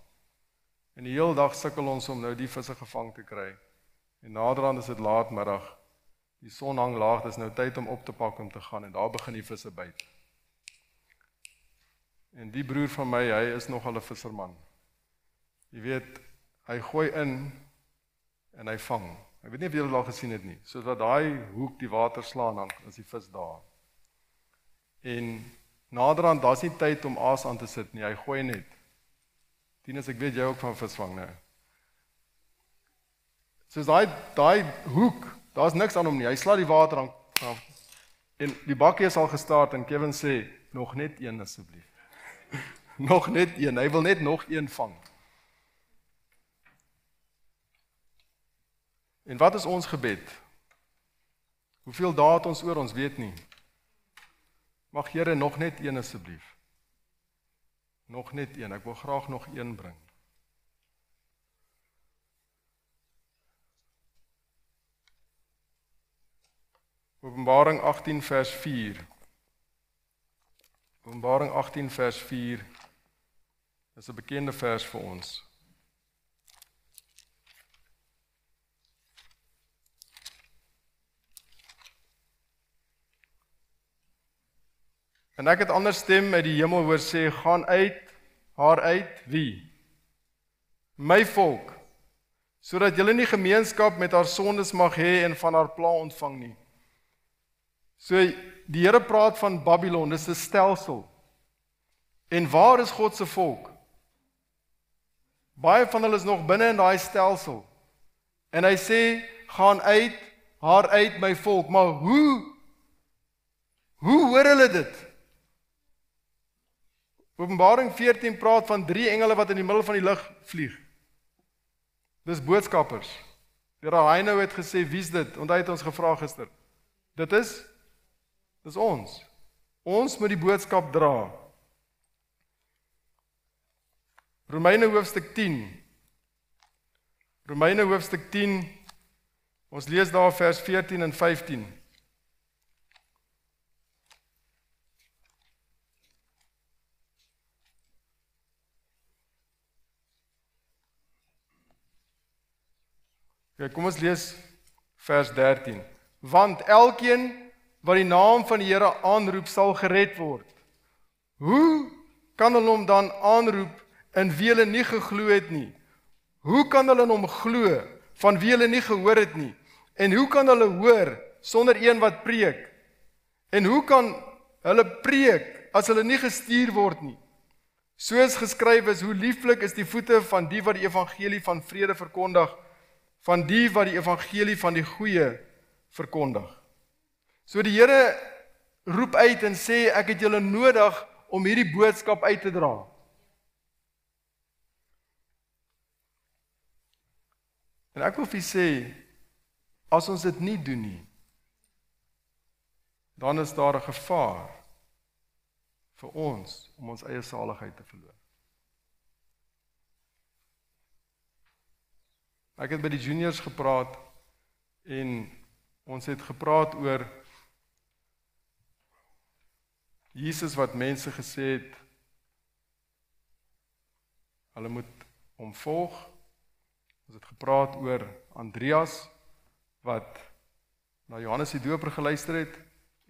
En die hele dag sukkel ons om nou die visse gevang te kry. En naderhand is dit laatmiddag. Die son hang laag, dis nou tyd om op te pak om te gaan, en daar begin die visse byt. En die broer van my, hy is nogal 'n visserman. Jy weet, hy gooi in, en hy vang. Ek weet nie of julle dit al gesien het nie, soos wat daai hoek die water slaan, dan is die vis daar. En naderhand, daar's nie tyd om aas aan te sit nie, hy gooi net. Tinus, ek weet jy ook van visvang nou. Soos daai hoek, daar's niks aan hom nie, hy slaat die water aan, en die bakkie is al gestart, en Kevin sê, nog net een asseblief. Nog net een, hy wil net nog een vang. En wat is ons gebed? Hoeveel dae het ons oor, ons weet nie. Mag Here nog net een asseblief. Nog net een, ek wil graag nog een bring. Openbaring 18 vers 4. Openbaring 18 vers 4 is 'n bekende vers vir ons. En ek het ander stem uit die hemel hoor sê, gaan uit, haar uit, wie? My volk, sodat julle nie gemeenskap met haar sondes mag hê en van haar pla ontvang nie. So, die Here praat van Babylon, dis 'n stelsel. En waar is God se volk? Baie van hulle is nog binne in daai stelsel. En hy sê, gaan uit, haar uit, my volk. Maar hoe hoor hulle dit? Openbaring 14 praat van 3 engele wat in die middel van die lug vlieg. Dis boodskappers. Die Rahainou het gesê, wie's dit? Want hy het ons gevra gister. Dis ons. Ons moet die boodskap dra. Romeine hoofstuk 10. Romeine hoofstuk 10. Ons lees daar vers 14 en 15. Kom ons lees vers 13. Want elkeen wat die naam van die Here aanroep, sal gered word. Hoe kan hulle hom dan aanroep in wie hulle nie geglo het nie? Hoe kan hulle in hom glo van wie hulle nie gehoor het nie? En hoe kan hulle hoor sonder een wat preek? En hoe kan hulle preek as hulle nie gestuur word nie? Soos geskryf is, hoe lieflik is die voete van die wat die evangelie van vrede verkondig, van die wat die evangelie van die goeie verkondig. So die Here roep uit en sê, ek het julle nodig om hierdie boodskap uit te dra. En ek wil vir sê, as ons dit nie doen nie, dan is daar 'n gevaar vir ons om ons eie saligheid te verloor. Ek het by die juniors gepraat en ons het gepraat oor Jesus wat mense gesê het, hulle moet hom volg. Ons het gepraat oor Andreas, wat na Johannes die Doper geluister het,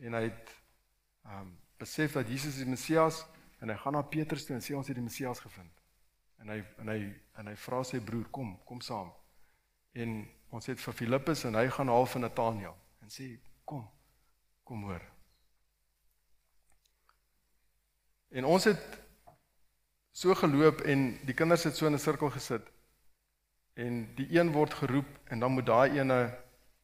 en hy het besef dat Jesus is die Messias, en hy gaan na Petrus toe en sê, ons het die Messias gevind. En hy vra sy broer, kom saam. En ons het vir Filippus, en hy gaan haal vir Nathanael, en sê, kom hoor. En ons het so geloop, en die kinders het so in 'n sirkel gesit, en die een word geroep, en dan moet daai ene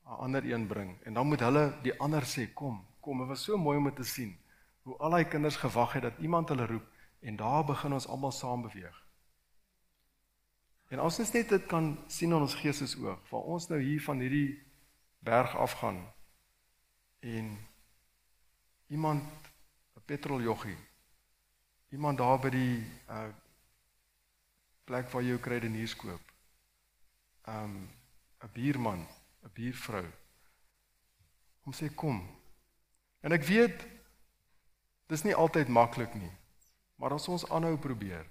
'n ander een bring, en dan moet hulle die ander sê, kom, het was so mooi om te sien, hoe al die kinders gewag het, dat iemand hulle roep, en daar begin ons almal saam beweeg. En as ons net dit kan sien in ons geestesoog, waar ons nou hier van hierdie berg afgaan, en iemand, 'n petroljoggie, iemand daar by die plek waar jy jou kruideniers koop, 'n bierman, 'n biervrou, om sê kom. En ek weet, dis nie altyd maklik nie, maar as ons aanhou probeer,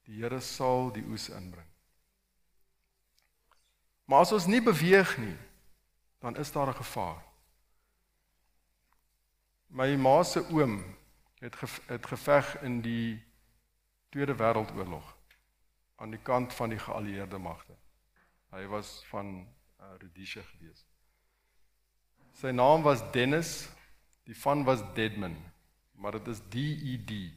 die Here sal die oes inbring. Maar as ons nie beweeg nie, dan is daar 'n gevaar. My ma se oom het geveg in die Tweede Wêreldoorlog, aan die kant van die geallieerde magte. Hy was van Rhodesia gewees. Sy naam was Dennis, die van was Deadman, maar dit is D-E-D,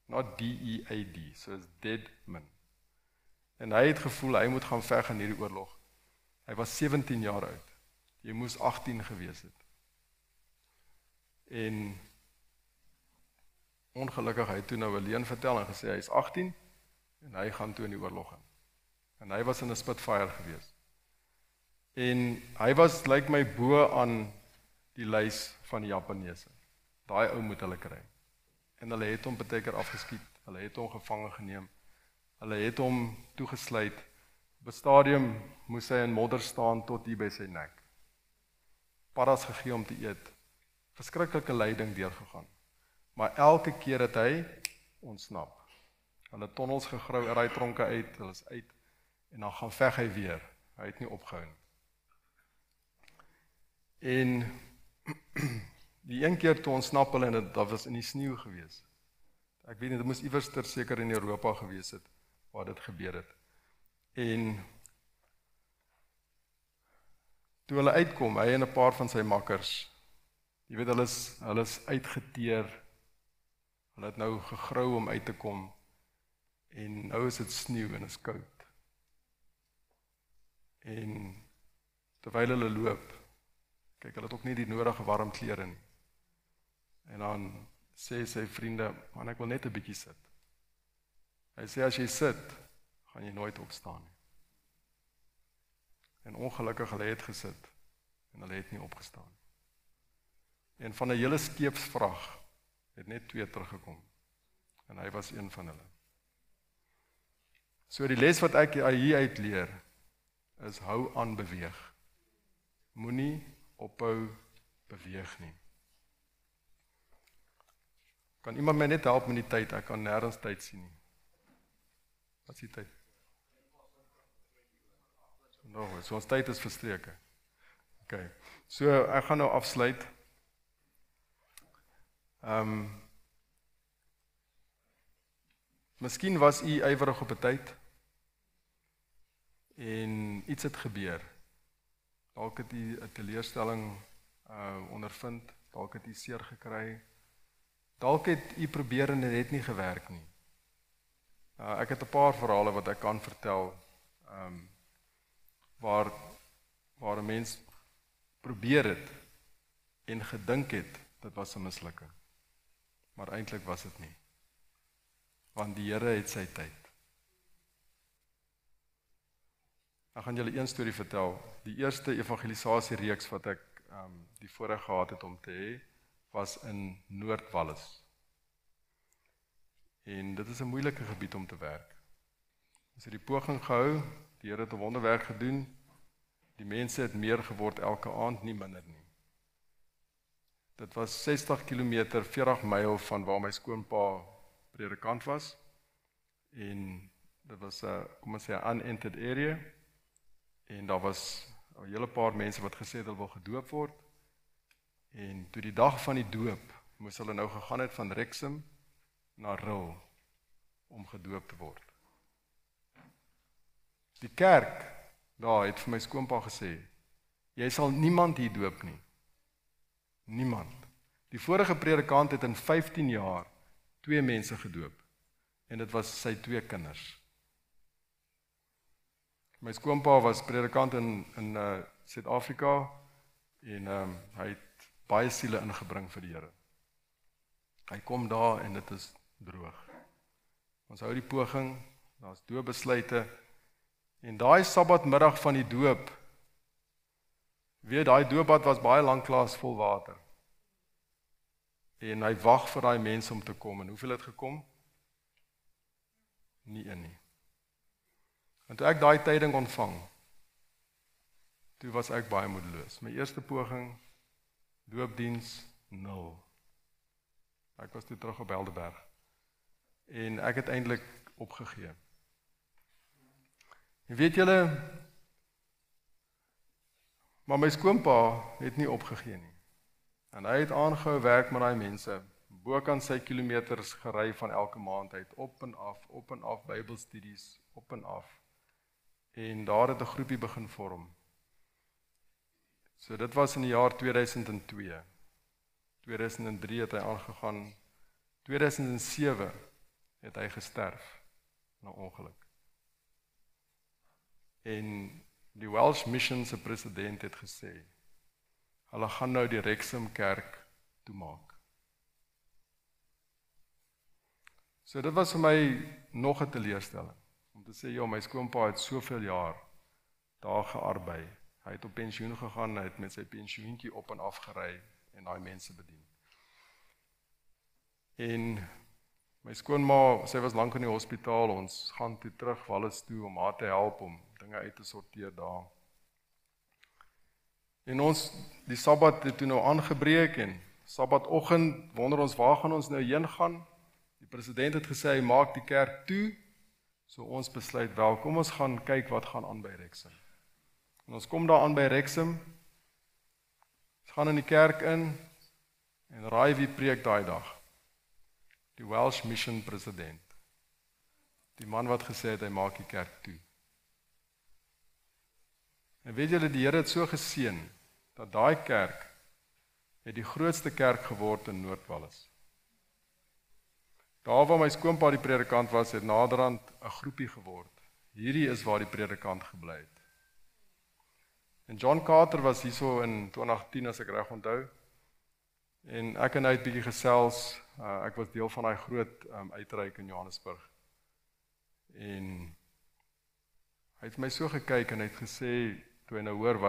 not D-E-A-D, so is Deadman. En hy het gevoel, hy moet gaan veg in hierdie oorlog. Hy was 17 jaar oud, jy moes 18 gewees het. En ongelukkig, hy het toe nou alleen vertel en gesê, hy is 18, en hy gaan toe in die oorlog in. En hy was in 'n Spitfire gewees. En hy was, lyk my, bo aan die lys van die Japaneese. Daai ou moet hulle kry. En hulle het hom baie keer afgeskiet, hulle het hom gevange geneem, hulle het hom toegesluit. Op 'n stadium moes hy in modder staan tot hier by sy nek. Paddas gegee om te eet. Verskriklike lyding deurgegaan. Maar elke keer het hy ontsnap. Hulle tonnels gegrou, uit die tronke uit, hulle is uit, en dan gaan veg hy weer. Hy het nie opgehou nie. En die een keer toe ontsnap hulle, en dat was in die sneeu gewees. Ek weet nie, dit moes iewers ter seker in Europa gewees het, waar dit gebeur het. En toe hulle uitkom, hy en 'n paar van sy makkers, jy weet, hulle is uitgeteer, hulle het nou gegrou om uit te kom, en nou is dit sneeu en is koud. En terwyl hulle loop, kyk, hulle het ook nie die nodige warm klere nie. En dan sê sy vriende, man, ek wil net 'n bietjie sit. Hy sê, as jy sit, gaan jy nooit opstaan nie. En ongelukkig, hulle het gesit, en hulle het nie opgestaan nie. En van 'n hele skeepsvrag het net 2 teruggekom, en hy was een van hulle. So die les wat ek hier uit leer, is hou aan beweeg. Moenie ophou beweeg nie. Kan iemand my net help met die tyd? Ek kan nêrens tyd sien nie. Wat is die tyd? Nou, so ons tyd is verstreke. Okay. So ek gaan nou afsluit. Miskien was u ywerig op 'n tyd en iets het gebeur. Dalk het u 'n teleurstelling ondervind, dalk het u seer gekry. Dalk het u probeer en dit het nie gewerk nie. Ek het 'n paar verhale wat ek kan vertel, waar 'n mens probeer het en gedink het, dit was 'n mislukking. Maar eintlik was dit nie. Want die Here het sy tyd. Ek gaan julle een storie vertel. Die eerste evangelisasie reeks wat ek die voorreg gehad het om te hê, was in Noord-Wallis. En dit is 'n moeilike gebied om te werk. Ons het die poging gehou, die Here het 'n wonderwerk gedoen. Die mense het meer geword elke aand, nie minder nie. Dit was 60 km, 40 myl van waar my skoonpa predikant was. En dit was 'n, kom ons sê, 'n unentered area. En daar was 'n hele paar mense wat gesê het hulle wil gedoop word. En toe die dag van die doop, moes hulle nou gegaan het van Wrexham na Rhyl, om gedoop te word. Die kerk, daar het vir my skoonpa gesê, jy sal niemand hier doop nie. Niemand. Die vorige predikant het in 15 jaar 2 mense gedoop. En dit was sy 2 kinders. My skoonpa was predikant in Suid-Afrika en hy het baie siele ingebring vir die Here. Hy kom daar en dit is droog. Ons hou die poging, daar's doopbesluite en daai Sabbatmiddag van die doop, weet daai doopbad was baie lanklaas vol water. En hy wag vir daai mense om te kom en hoeveel het gekom? Nie een nie. En toe ek daai tyding ontvang, toe was ek baie moedeloos. My eerste poging, doopdiens 0. Ek was toe terug op Helderberg. En ek het eintlik opgegee. En weet julle, maar my skoonpa het nie opgegee nie. En hy het aangehou werk met daai mense, bokant sy kilometers gery van elke maand, hy het op en af Bybelstudies, op en af. En daar het 'n groepie begin vorm. So dit was in die jaar 2002. 2003 het hy aangegaan. 2007 het hy gesterf na ongeluk. En die Welsh Mission se president het gesê, hulle gaan nou die Wrexham kerk toemaak. So dit was vir my nog 'n teleurstelling, om te sê, ja, my skoonpa het soveel jaar daar gearbei. Hy het op pensioen gegaan, hy het met sy pensioentjie op en af gery en daai mense bedien. En my skoonma, sy was lank in die hospitaal, ons gaan toe terug Wallis toe om haar te help om dinge uit te sorteer daar. En ons, die Sabbat het toe nou aangebreek en Sabbatoggend wonder ons waar gaan ons nou heen gaan. Die president het gesê hy maak die kerk toe, so ons besluit wel, kom ons gaan kyk wat gaan aan by Wrexham. En ons kom daar aan by Wrexham, ons gaan in die kerk in en raai wie preek daai dag? Die Welsh Mission president. Die man wat gesê het hy maak die kerk toe. En weet julle, die Here het so geseën dat daai kerk het die grootste kerk geword in Noord-Wallis. Daar waar my skoonpa die predikant was, het naderhand 'n groepie geword. Hierdie is waar die predikant gebly het. En John Carter was hierso in 2010 as ek reg onthou. En ek en hy het bietjie gesels. Ek was deel van daai groot uitreik in Johannesburg. En hy het my so gekyk en hy het gesê, toe hy nou hoor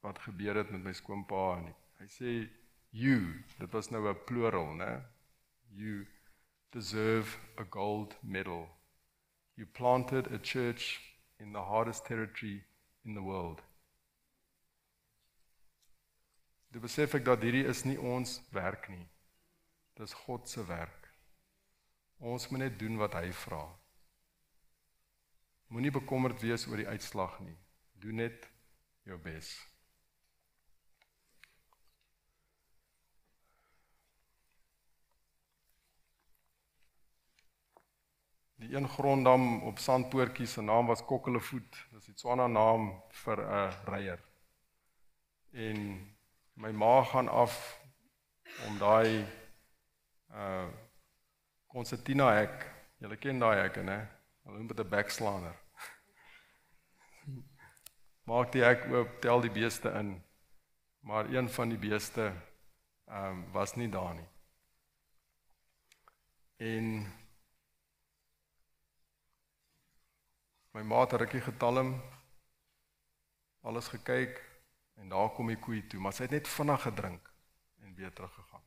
wat gebeur het met my skoonpa, en hy sê, you, dit was nou 'n plural, né? You deserve a gold medal. You planted a church in the hardest territory in the world. Dit besef ek dat hierdie is nie ons werk nie. Dit is God se werk. Ons moet net doen wat hy vra. Moenie bekommerd wees oor die uitslag nie. Doen net jou bes. Die een gronddam op Sandpoortjie se naam was Kokkelevoet. Dis 'n Tswana naam vir 'n ryer. En my ma gaan af om daai Concertina hek. Julle ken daai hekke, né? Hulle noem dit 'n backslaner. Maak die hek oop, tel die beeste in. Maar een van die beeste was nie daar nie. En my ma het 'n rukkie getalm, alles gekyk, en daar kom die koei toe, maar sy het net vinnig gedrink en weer teruggegaan.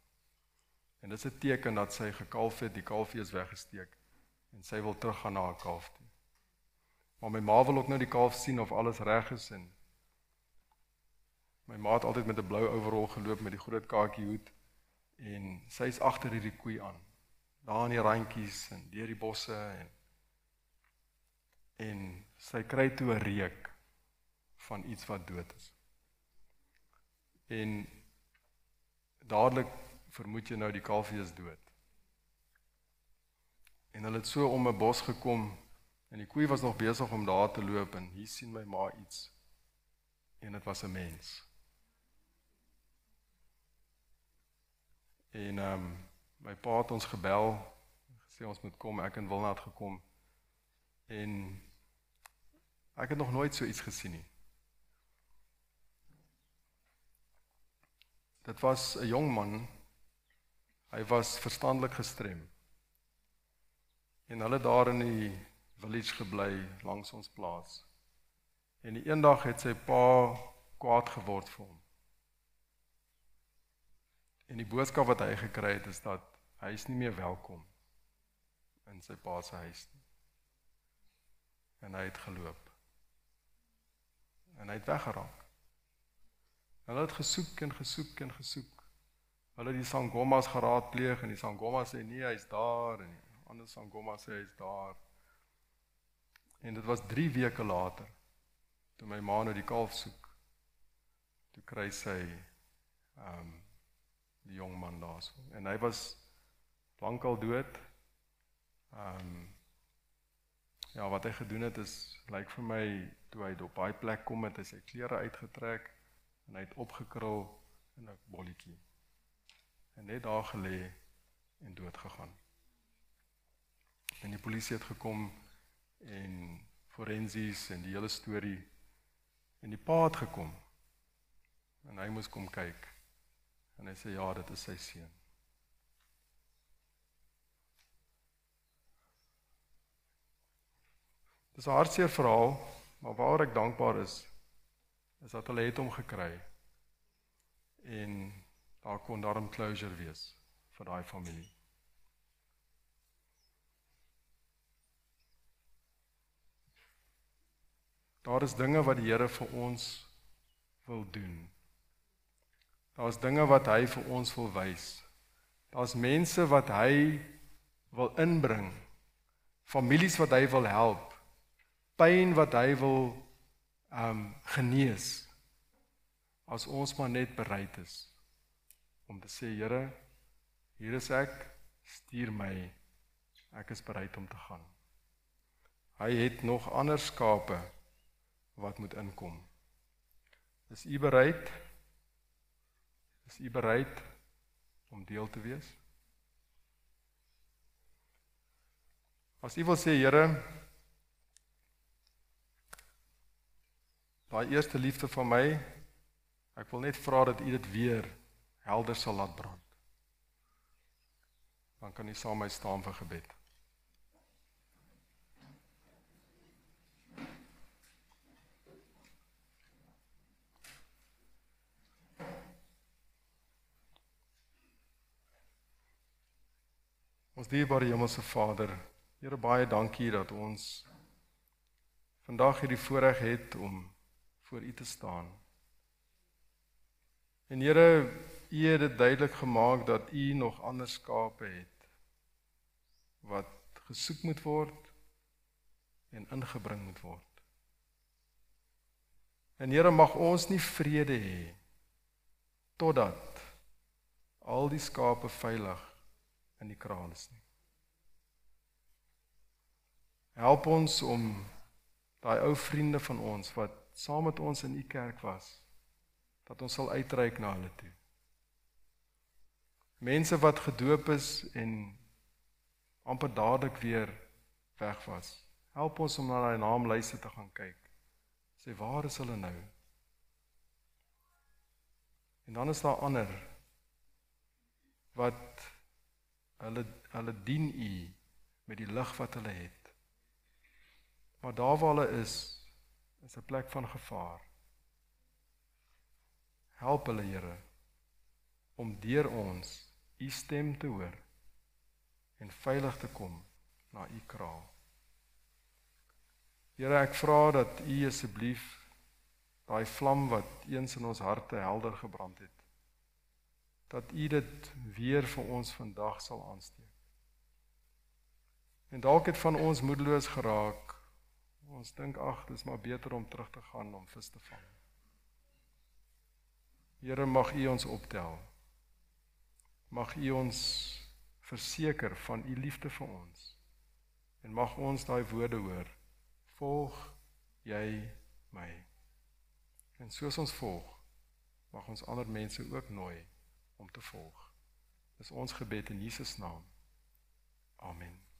En dit is 'n teken dat sy gekalf het, die kalfie is weggesteek, en sy wil teruggaan na haar kalf toe. Maar my ma wil ook nou die kalf sien of alles reg is, en my ma het altyd met 'n blou overall geloop met die groot kakie hoed, en sy is agter hierdie koei aan, daar in die randjies, en deur die bosse, en sy kry toe 'n reuk van iets wat dood is. En dadelik vermoed jy nou die kalfie is dood. En hulle het so om 'n bos gekom, en die koei was nog besig om daar te loop, en hier sien my ma iets, en dit was 'n mens. En my pa het ons gebel, gesê ons moet kom, ek en Wilna het gekom, en ek het nog nooit so iets gesien nie. Dit was 'n jong man, hy was verstandelik gestrem, en hulle daar in die village gebly, langs ons plaas, en die eendag het sy pa kwaad geword vir hom. En die boodskap wat hy gekry het, is dat hy is nie meer welkom in sy pa se huis nie. En hy het geloop. En hy het weggeraak. Hulle het gesoek en gesoek en gesoek. Hulle het die sangomas geraadpleeg, en die sangoma sê, nee, hy is daar, en die ander sangoma sê, hy is daar. En dit was 3 weke later, toe my ma nou die kalf soek, toe kry sy die jong man daar so. En hy was lankal dood. Ja, wat hy gedoen het is, lyk vir my, toe hy op daai plek kom het, hy sy klere uitgetrek, en hy het opgekrul in 'n bolletjie. En net daar gelê en dood gegaan. En die polisie het gekom, en forensies, en die hele storie, en die pa het gekom, en hy moes kom kyk, en hy sê, ja, dit is sy seun. Dit is 'n hartseer verhaal, maar waar ek dankbaar is dat hulle het hom gekry, en daar kon daarom closure wees vir daai familie. Daar is dinge wat die Here vir ons wil doen. Daar is dinge wat hy vir ons wil wys. Daar is mense wat hy wil inbring, families wat hy wil help, pyn wat hy wil genees, as ons maar net bereid is om te sê, Here, hier is ek, stuur my, ek is bereid om te gaan. Hy het nog ander skape wat moet inkom. Is u bereid? Is u bereid om deel te wees? As u wil sê, Here, daai eerste liefde van my, ek wil net vra dat u dit weer helder sal laat brand. Dan kan u saam met my staan vir gebed. Ons dierbare Hemelse Vader, Here, baie dankie dat ons vandag hierdie voorreg het om voor u te staan. En Here, u het dit duidelik gemaak dat u nog ander skape het wat gesoek moet word en ingebring moet word. En Here, mag ons nie vrede hê totdat al die skape veilig in die kraal is nie. Help ons om daai ou vriende van ons wat saam met ons in u kerk was, dat ons sal uitreik na hulle toe. Mense wat gedoop is en amper dadelik weer weg was. Help ons om na daai naamlyste te gaan kyk. Sê, waar is hulle nou? En dan is daar ander wat hulle dien u met die lig wat hulle het. Maar daar waar hulle is 'n plek van gevaar. Help hulle, Here, om deur ons u stem te hoor en veilig te kom na u kraal. Here, ek vra dat u asseblief daai vlam wat eens in ons harte helder gebrand het, dat u dit weer vir ons vandag sal aansteek. En dalk het van ons moedeloos geraak. Ons dink, ag, dis maar beter om terug te gaan om vis te vang. Here, mag u ons optel mag U ons verseker van U liefde vir ons. En mag ons daai woorde hoor, volg jy my. En soos ons volg, mag ons ander mense ook nooi om te volg. Dis ons gebed in Jesus naam. Amen.